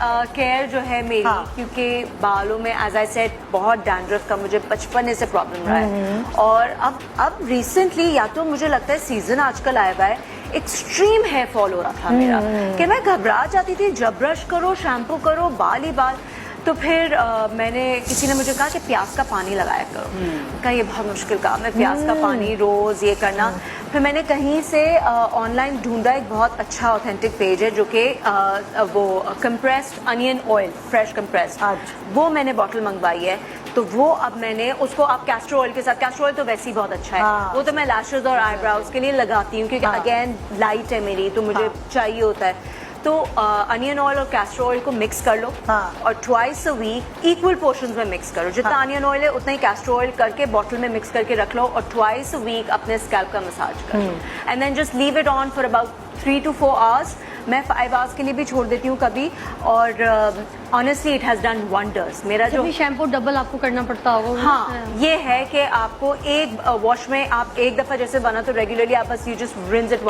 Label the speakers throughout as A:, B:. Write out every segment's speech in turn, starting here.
A: Care जो है मेरी, क्योंकि बालों में एज आई सेड बहुत डैंड्रफ का मुझे बचपन से प्रॉब्लम रहा है, और अब रिसेंटली या तो मुझे लगता है सीजन आजकल आया हुआ है, एक्सट्रीम हेयर फॉल हो रहा था मेरा कि मैं घबरा जाती थी, जब ब्रश करो शैम्पू करो बाल ही बाल। तो फिर किसी ने मुझे कहा कि प्याज का पानी लगाया करो। कहा ये बहुत मुश्किल काम है, प्याज का पानी रोज ये करना। फिर मैंने कहीं से ऑनलाइन ढूंढा, एक बहुत अच्छा ऑथेंटिक पेज है जो कि वो compressed onion oil, fresh compressed, वो मैंने बॉटल मंगवाई है। तो वो अब मैंने उसको आप कैस्टर ऑयल के साथ, कैस्टर ऑयल तो वैसे ही बहुत अच्छा है, वो तो मैं लैशेज और आईब्राउज के लिए लगाती हूँ क्योंकि अगेन लाइट है मेरी, तो मुझे चाहिए होता है। तो अनियन ऑयल और कैस्टर ऑयल को मिक्स कर लो और twice a week equal portions में मिक्स करो। जितना अनियन ऑयल है उतना ही कैस्टर ऑयल करके बॉटल में मिक्स करके रख लो और ट्वाइस अ वीक अपने स्कैल्प का मसाज करो and then just leave it on for about 3 to 4 hours. मैं 5 आवर्स के लिए भी छोड़ देती हूँ कभी, और honestly it has done wonders. मेरा जो
B: शैम्पू डबल आपको करना पड़ता होगा।
A: हाँ, ये है कि आपको एक वॉश में आप एक दफा जैसे बना तो रेगुलरली आप बस you just rinse it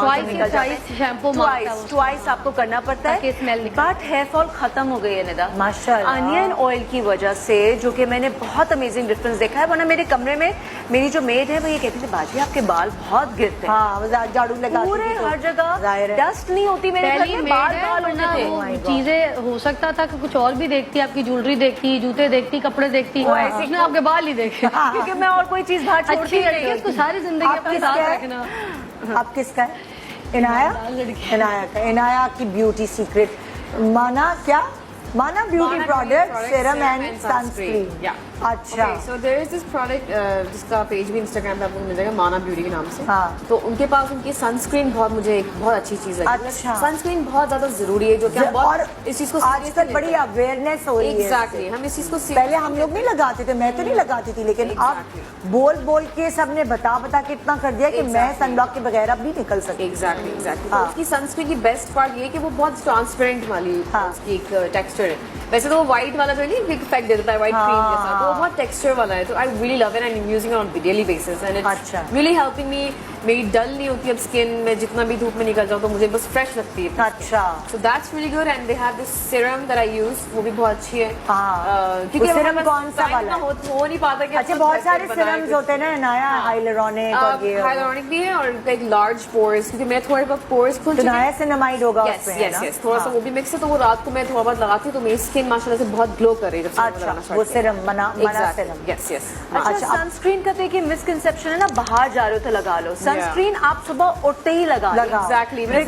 A: twice आपको करना पड़ता है, बट हेयर फॉल खत्म हो गई है निदा माशाल्लाह अनियन ऑयल की वजह से, जो कि मैंने बहुत अमेजिंग डिफरेंस देखा है। वरना मेरे कमरे में मेरी जो मेड है वो ये कहती थी बाजी आपके बाल बहुत गिरते हैं। हाँ, झाड़ू लगा पूरे हर जगह, डस्ट नहीं होती मेरे घर में, बाल
B: चीजें हो सकता था कि कुछ और भी देखती, आपकी ज्वेलरी देखती, जूते देखती, कपड़े देखती, उसने आपके बाल ही देखे
A: क्योंकि मैं और कोई चीज बाहर छोड़ती नहीं,
B: उसको सारी जिंदगी अपने साथ रखना।
C: आप किसका है? इनाया? इनाया का। इनाया की ब्यूटी सीक्रेट माना क्या? माना beauty product serum and sunscreen. अच्छा,
D: so there is this product जिसका पेज भी इंस्टाग्राम पे आपको मिल जाएगा, माना ब्यूटी के नाम से। तो उनके पास उनकी सनस्क्रीन बहुत मुझे एक बहुत अच्छी चीज लगी।
C: अच्छा,
D: सनस्क्रीन बहुत ज्यादा जरूरी है, जो कि हम बहुत इस चीज को
C: आजकल बड़ी अवेयरनेस हो रही है।
D: एग्जैक्टली, हम इस चीज को
C: पहले हम लोग नहीं लगाते थे, मैं तो नहीं लगाती थी, लेकिन अब बोल बोल के सबने बता के इतना कर दिया कि मैं सनब्लॉक के बगैर अब नहीं निकल सकती।
D: एग्जैक्टली उसकी सनस्क्रीन की बेस्ट पार्ट ये है कि वो बहुत ट्रांसपेरेंट वाली उसकी एक टेक्सचर है। वैसे तो वो व्हाइट वाला जो नहीं इफेक्ट देता है व्हाइट क्रीम के साथ, तो वो बहुत टेक्सचर वाला है। तो I really love it and I am using it on daily basis and it's really helping me. मेरी डल नहीं होती अब स्किन में, जितना भी धूप में निकल जाऊँ तो मुझे बस फ्रेश लगती है।
C: अच्छा,
D: so that's really good and they have this serum that I use, वो भी बहुत अच्छी है।
C: क्योंकि सीरम कौन सा वाला
D: हो नहीं पाता कि
C: अच्छा, बहुत सारे सीरम्स होते हैं ना, नया हाइलुरोनिक और ये
D: हाइलुरोनिक भी है और एक लार्ज पोर्स, क्योंकि मैं थोड़े बहुत पोर्स खुल चुके हैं।
C: नया सिनेमाइड होगा उसमें,
D: यस थोड़ा सा वो भी मिक्स है, तो वो रात को मैं थोड़ा बहुत लगाती हूँ तो मेरी स्किन माशाल्लाह से बहुत ग्लो कर रही है।
C: अच्छा, वो सीरम मना सीरम।
D: Yes yes.
A: अच्छा, सनस्क्रीन का तो एक मिसकंसेप्शन है ना, बाहर जा रहे हो तो लगा लो सनस्क्रीन, आप सुबह उठते ही लगा।
D: एग्जैक्टली, मैं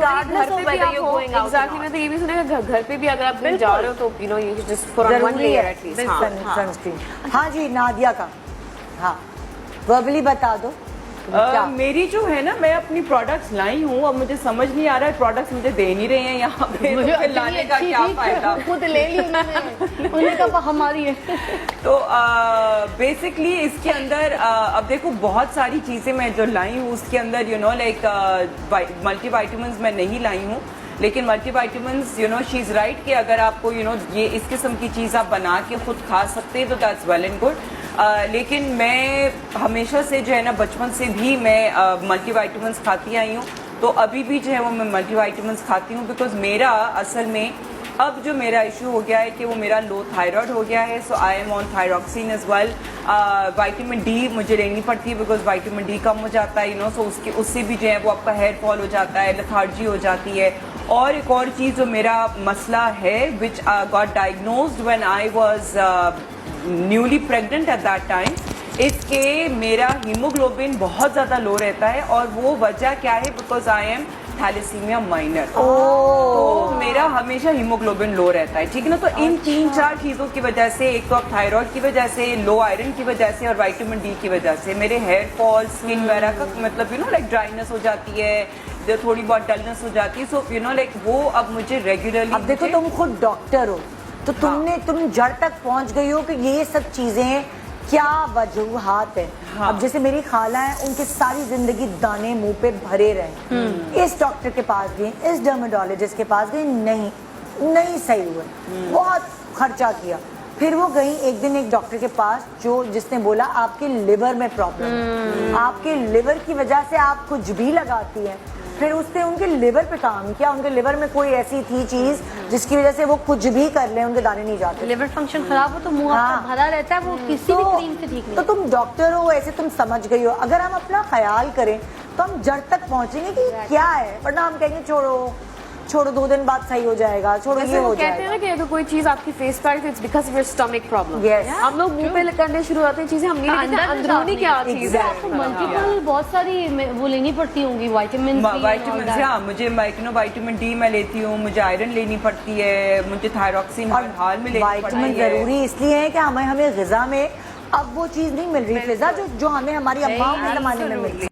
D: तो ये भी सुना घर पे भी अगर आप जा रहे हो तो you know you just put on one layer at least
C: sunscreen. हाँ जी, नादिया का हाँ वर्बली बता दो।
E: मेरी जो है ना, मैं अपनी प्रोडक्ट्स लाई हूँ, अब मुझे समझ नहीं आ रहा है प्रोडक्ट्स मुझे दे नहीं रहे हैं यहाँ पे,
B: मुझे
E: तो लाने का क्या फायदा?
B: खुद ले ली उन्होंने कहा हमारी है।
E: तो बेसिकली इसके अंदर अब देखो बहुत सारी चीजें मैं जो लाई हूँ उसके अंदर यू नो लाइक मल्टीविटामिन्स मैं नहीं लाई हूँ, लेकिन multivitamins you know she is right कि अगर आपको यू नो ये इस किस्म की चीज आप बना के खुद खा सकते हैं तो दैट्स वेल एंड गुड। लेकिन मैं हमेशा से जो है ना, बचपन से भी मैं मल्टीविटामिन्स खाती आई हूँ, तो अभी भी जो है वो मैं मल्टीविटामिन्स खाती हूँ, बिकॉज मेरा असल में अब जो मेरा इशू हो गया है कि वो मेरा लो थायराइड हो गया है, so I am on thyroxine as well. Vitamin D मुझे लेनी पड़ती है बिकॉज विटामिन डी कम हो जाता है, यू नो, सो उससे भी जो है वो आपका हेयर फॉल हो जाता है, लेथार्जी हो जाती है। और एक और चीज़ जो मेरा मसला है which got diagnosed when I was newly pregnant at that time, इसके मेरा हीमोग्लोबिन बहुत ज़्यादा लो रहता है, और वो वजह क्या है, because I am thalassaemia minor, तो मेरा हमेशा हीमोग्लोबिन लो रहता है, ठीक है ना। तो इन 3-4 चीज़ों की वजह से, एक तो आप थायराइड की वजह से, लो आयरन की वजह से और विटामिन डी की वजह से मेरे हेयर फॉल, स्किन वगैरह का मतलब यू नो लाइक ड्राइनेस हो जाती है, थोड़ी बहुत डलनेस हो जाती है, सो यू नो लाइक वो अब मुझे रेगुलरली।
C: अब देखो तुम खुद डॉक्टर हो तो तुम जड़ तक पहुंच गई हो कि ये सब चीजें क्या वजूहात है। अब जैसे मेरी खाला है, उनकी सारी जिंदगी दाने मुंह पे भरे रहे, इस डॉक्टर के पास गए, इस डर्मेटोलॉजिस्ट के पास गए, नहीं सही हुए, बहुत खर्चा किया, फिर वो गई एक दिन एक डॉक्टर के पास जिसने बोला आपके लिवर में प्रॉब्लम है, आपके लिवर की वजह से आप कुछ भी लगाती हैं, फिर उसने उनके लिवर पे काम किया, उनके लिवर में कोई ऐसी थी चीज जिसकी वजह से वो कुछ भी कर ले उनके दाने नहीं जाते।
B: लिवर फंक्शन खराब हो तो मुंह
C: हाँ।
B: आपका भरा रहता है, वो किसी भी क्रीम से ठीक नहीं।
C: तो तुम डॉक्टर हो, ऐसे तुम समझ गई हो, अगर हम अपना ख्याल करें तो हम जड़ तक पहुंचेंगे कि क्या है, वरना हम कहेंगे छोड़ो 2 दिन बाद सही हो जाएगा, छोड़ो
D: जैसे
C: ये
D: वो
C: हो
D: कहते हैं
C: जाएगा।
D: ना कि अगर कोई चीज आपकी फेस पर है तो it's because of your stomach problem.
C: Yes.
D: हम लोग मुंह पे करने शुरू होते हैं चीजें, हम नहीं देखते अंदरूनी क्या चीज है।
B: आपको मल्टीपल बहुत सारी वो लेनी पड़ती होंगी, विटामिन
E: वाइटामिन हाँ, मुझे वाइटामिन डी मैं लेती हूँ, मुझे आयरन लेनी पड़ती है, मुझे थायरॉक्सिन हर हाल में लेनी पड़ती
C: विटामिन
E: है।
C: जरूरी इसलिए है कि हमें गिजा में अब वो चीज नहीं मिल रही फिजा जो हमें हमारी अम्माओं के जमाने में मिलती।